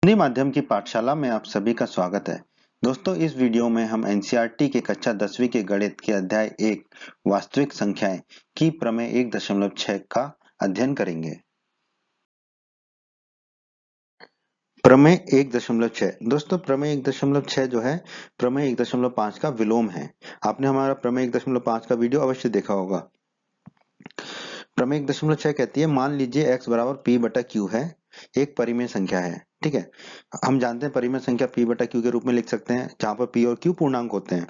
हिंदी माध्यम की पाठशाला में आप सभी का स्वागत है। दोस्तों, इस वीडियो में हम एनसीईआरटी के कक्षा 10वीं के गणित के अध्याय 1 वास्तविक संख्याएं की प्रमेय 1.6 का अध्ययन करेंगे। प्रमेय 1.6 दोस्तों, प्रमेय 1.6 जो है प्रमेय 1.5 का विलोम है। आपने हमारा प्रमेय 1.5 का वीडियो अवश्य देखा होगा। प्रमेय 1.6 कहती है, मान लीजिए x बराबर p बटा q है, एक परिमेय संख्या है। ठीक है, हम जानते हैं परिमेय संख्या p बटा q के रूप में लिख सकते हैं, जहां पर p और q पूर्णांक होते हैं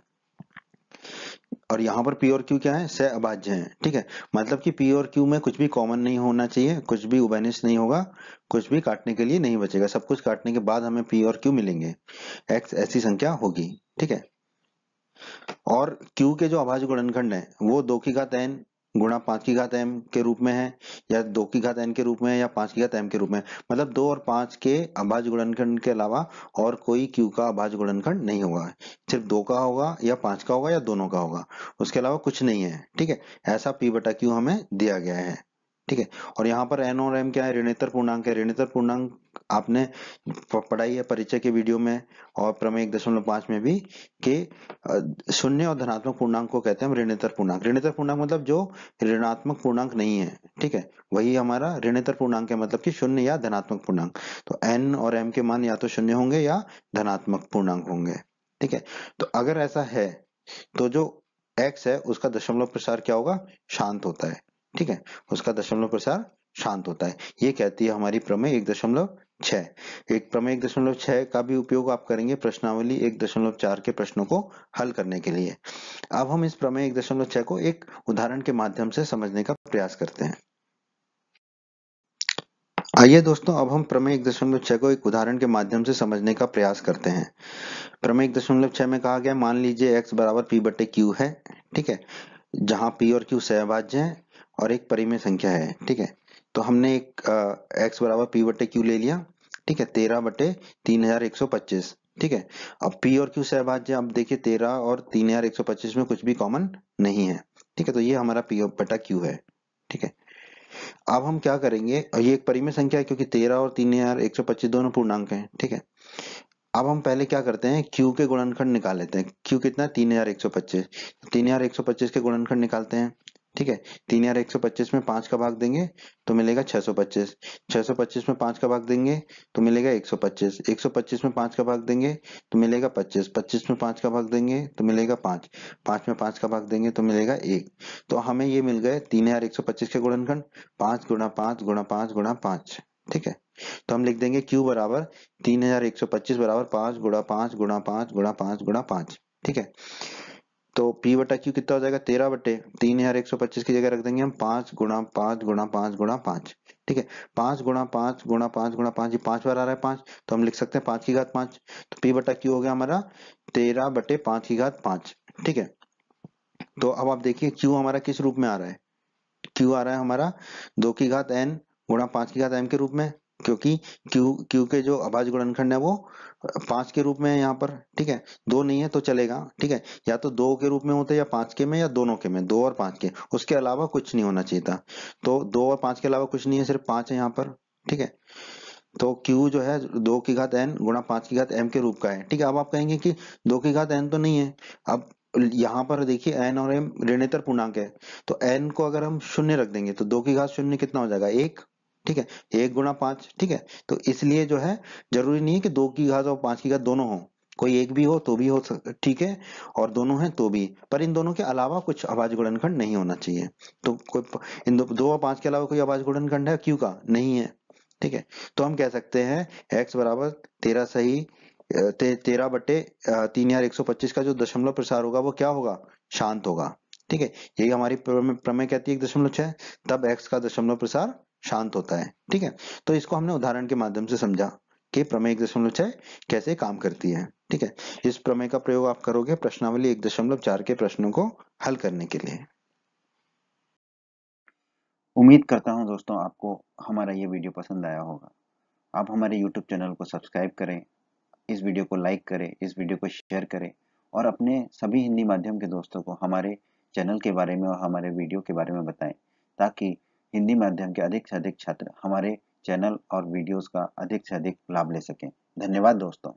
और यहाँ पर p और q क्या है, सह अभाज्य हैं। ठीक है, मतलब कि p और q में कुछ भी कॉमन नहीं होना चाहिए, कुछ भी उभयनिष्ठ नहीं होगा, कुछ भी काटने के लिए नहीं बचेगा, सब कुछ काटने के बाद हमें p और q मिलेंगे। x ऐसी संख्या होगी। ठीक है, और q के जो अभाज्य गुणनखंड है वो 2 की घात n गुणा 5 की घात m के रूप में है, या 2 की घात n के रूप में है, या 5 की घात m के रूप में। मतलब 2 और 5 के अभाज्य गुणनखंड के अलावा और कोई q का अभाज्य गुणनखंड नहीं होगा। सिर्फ 2 का होगा, या 5 का होगा, या दोनों का होगा, उसके अलावा कुछ नहीं है। ठीक है, ऐसा p बटा q हमें दिया गया है। ठीक है, और यहाँ पर n और m क्या है, ऋणोत्तर पूर्णांक है। ऋणोत्तर पूर्णांक आपने पढ़ाई है परिचय के वीडियो में और प्रमेय 1.5 में भी, कि शून्य और धनात्मक पूर्णांक को कहते हैं हम ऋणोत्तर पूर्णांक। ऋणोत्तर पूर्णांक मतलब जो ऋणात्मक पूर्णांक नहीं है। ठीक है, वही हमारा ऋणोत्तर पूर्णांक है, मतलब कि शून्य या धनात्मक पूर्णांक। तो n और m के मान या तो शून्य होंगे या धनात्मक पूर्णांक होंगे। ठीक है, तो अगर ऐसा है तो जो x है उसका दशमलव प्रसार क्या होगा, शांत होता है। ठीक है, उसका दशमलव प्रसार शांत होता है। ये कहती है हमारी प्रमेय 1.6। एक प्रमेय 1.6 का भी उपयोग आप करेंगे प्रश्नावली 1.4 के प्रश्नों को हल करने के लिए। अब हम इस प्रमेय 1.6 को एक उदाहरण के माध्यम से समझने का प्रयास करते हैं। आइए दोस्तों, अब हम प्रमेय 1.6 को एक उदाहरण के माध्यम से समझने का प्रयास करते हैं। प्रमेय 1.6 में कहा गया, मान लीजिए x बराबर p बटे q है। ठीक है, जहां p और q सहअभाज्य हैं और एक परिमेय संख्या है। ठीक है, तो हमने एक x बराबर p बटे q ले लिया। ठीक है, 13 बटे 3125। ठीक है, अब p और q सहअभाज्य, अब देखिए 13 और 3125 में कुछ भी कॉमन नहीं है। ठीक है, तो ये हमारा p बटा q है। ठीक है, अब हम क्या करेंगे, ये एक परिमेय संख्या है क्योंकि 13 और 3125 दोनों पूर्णांक हैं। ठीक है, अब हम पहले क्या करते हैं, q के गुणनखंड निकाल लेते हैं। q कितना है, 3125। 3125 के गुणनखंड निकालते हैं। ठीक है, 3125 में 5 का भाग देंगे तो मिलेगा 625। 625 में 5 का भाग देंगे तो मिलेगा 125। 125 में 5 का भाग देंगे तो मिलेगा 25। 25 में 5 का भाग देंगे तो मिलेगा 5। 5 में 5 का भाग देंगे तो मिलेगा 1। तो हमें ये मिल गए 3125 के गुणनखंड, 5 गुणा 5 गुणा 5 गुणा 5। ठीक है, तो हम लिख देंगे q बराबर 3125 बराबर 5 गुणा 5 गुणा 5 गुणा 5 गुणा 5। ठीक है, तो p बटा q कितना हो जाएगा, 13 बटे 3125 की जगह रख देंगे हम 5 गुणा 5 गुणा 5 गुणा 5। ठीक है, 5 गुणा 5 गुणा 5 गुणा 5, ये 5 बार आ रहा है 5, तो हम लिख सकते हैं 5 की घात 5। तो p बटा q हो गया हमारा 13 बटे 5 की घात 5। ठीक है, तो अब आप देखिए q हमारा किस रूप में आ रहा है, q आ रहा है हमारा 2 की घात n गुणा 5 की घात m के रूप में, क्योंकि q के जो अभाज्य गुणनखंड है वो 5 के रूप में है यहाँ पर। ठीक है, 2 नहीं है तो चलेगा। ठीक है, या तो 2 के रूप में होते या 5 के में, या दोनों के में, 2 और 5 के, उसके अलावा कुछ नहीं होना चाहिए था। तो 2 और 5 के अलावा कुछ नहीं है, सिर्फ 5 है यहाँ पर। ठीक है, तो q जो है 2 की घात n गुणा 5 की घात m के रूप का है। ठीक है, अब आप कहेंगे कि 2 की घात n तो नहीं है। अब यहाँ पर देखिए n और m ऋणोत्तर पूर्णांक है, तो n को अगर हम शून्य रख देंगे तो 2 की घात शून्य कितना हो जाएगा, 1। ठीक है, 1 गुणा 5। ठीक है, तो इसलिए जो है जरूरी नहीं है कि 2 की घात और 5 की घात दोनों हो, कोई एक भी हो तो भी हो ठीक है, और दोनों हैं तो भी, पर इन दोनों के अलावा कुछ अभाज्य गुणनखंड नहीं होना चाहिए। तो कोई इन 2 और 5 के अलावा कोई अभाज्य गुणनखंड है क्यू का, नहीं है। ठीक है, तो हम कह सकते हैं x बराबर 13 सही 13 बटे 3125 का जो दशमलव प्रसार होगा वो क्या होगा, शांत होगा। ठीक है, यही हमारी प्रमेय कहती है 1.6, तब x का दशमलव प्रसार शांत होता है। ठीक है, तो इसको हमने उदाहरण के माध्यम से समझा कि प्रमेय 1.6 कैसे काम करती है। ठीक है, इस प्रमेय का प्रयोग आप करोगे प्रश्नावली 1.4 के प्रश्नों को हल करने के लिए। उम्मीद करता हूं दोस्तों आपको हमारा ये वीडियो पसंद आया होगा। आप हमारे यूट्यूब चैनल को सब्सक्राइब करें, इस वीडियो को लाइक करें, इस वीडियो को शेयर करें और अपने सभी हिंदी माध्यम के दोस्तों को हमारे चैनल के बारे में और हमारे वीडियो के बारे में बताएं, ताकि हिंदी माध्यम के अधिक से अधिक छात्र हमारे चैनल और वीडियोस का अधिक से अधिक लाभ ले सकें। धन्यवाद दोस्तों।